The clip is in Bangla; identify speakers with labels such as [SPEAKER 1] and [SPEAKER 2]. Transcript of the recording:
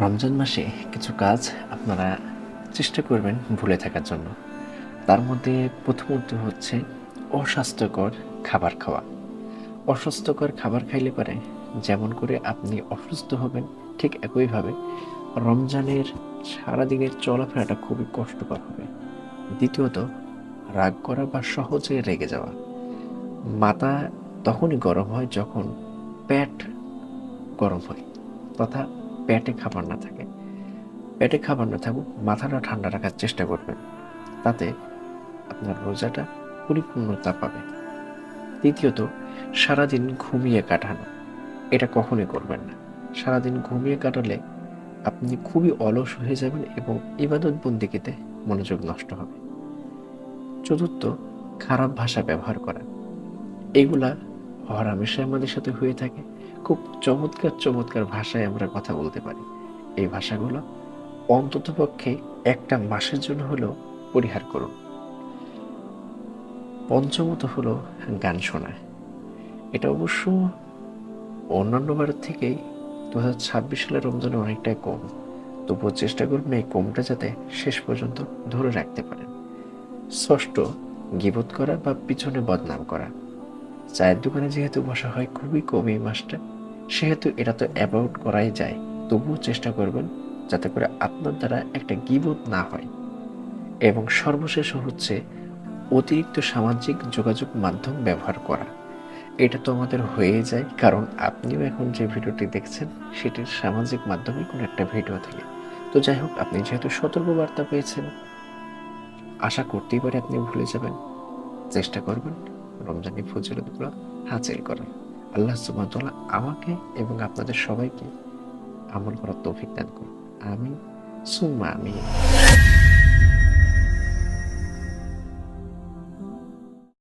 [SPEAKER 1] রমজান মাসে কিছু কাজ আপনারা চেষ্টা করবেন ভুলে থাকার জন্য। তার মধ্যে প্রথমত হচ্ছে অস্বাস্থ্যকর খাবার খাওয়া। অস্বাস্থ্যকর খাবার খাইলে পারে যেমন করে আপনি অসুস্থ হবেন, ঠিক একইভাবে রমজানের সারাদিনের চলাফেরাটা খুবই কষ্টকর হবে। দ্বিতীয়ত, রাগ করা বা সহজে রেগে যাওয়া। মাথা তখনই গরম হয় যখন পেট গরম হয়, তথা পেটে খাবার না থাকে। পেটে খাবার না থাকুক, মাথাটা ঠান্ডা রাখার চেষ্টা করবেন, তাতে আপনার রোজাটা পরিপূর্ণতা পাবে। তৃতীয়ত, সারাদিন ঘুমিয়ে কাটানো। এটা কখনোই করবেন না। সারাদিন ঘুমিয়ে কাটালে আপনি খুবই অলস হয়ে যাবেন এবং ইবাদত বন্দেগীতে মনোযোগ নষ্ট হবে। চতুর্থ, খারাপ ভাষা ব্যবহার করা। এগুলা হরহামেশাই আমাদের সাথে হয়ে থাকে। খুব চমৎকার চমৎকার ভাষায় আমরা কথা বলতে পারি। এই ভাষাগুলো অন্ততপক্ষে একটা মাসের জন্য হলেও পরিহার করুন। পঞ্চমত হলো গান শোনা। এটা অবশ্য অন্যান্য বারের থেকেই 2026 সালের রমজানে অনেকটাই কম। তবুও চেষ্টা করবেন এই কমটা যাতে শেষ পর্যন্ত ধরে রাখতে পারেন। ষষ্ঠ, গীবত করা বা পিছনে বদনাম করা। চায়ের দোকানে যেহেতু বসা হয় খুবই কম এই মাসটা, সেহেতু এটা তো অ্যাভয়েড করাই যায়। তবুও চেষ্টা করবেন যাতে করে আপনার দ্বারা একটা গীবত না হয়। এবং সর্বশেষ হচ্ছে অতিরিক্ত সামাজিক যোগাযোগ মাধ্যম ব্যবহার করা। এটা তো আমাদের হয়েই যায়, কারণ আপনিও এখন যে ভিডিওটি দেখছেন সেটি সামাজিক মাধ্যমে কোনো একটা ভিডিও থেকে। তো যাই হোক, আপনি যেহেতু সতর্কবার্তা পেয়েছেন, আশা করতেই পারি আপনি ভুলে যাবেন। চেষ্টা করবেন রমজানি ফজিলতগুলো হাসিল করার। আল্লাহ সুবহানাহু ওয়া তাআলা আমাকে এবং আপনাদের সবাইকে আমল করার তৌফিক দান করুন। আমিন সুম্মা আমিন।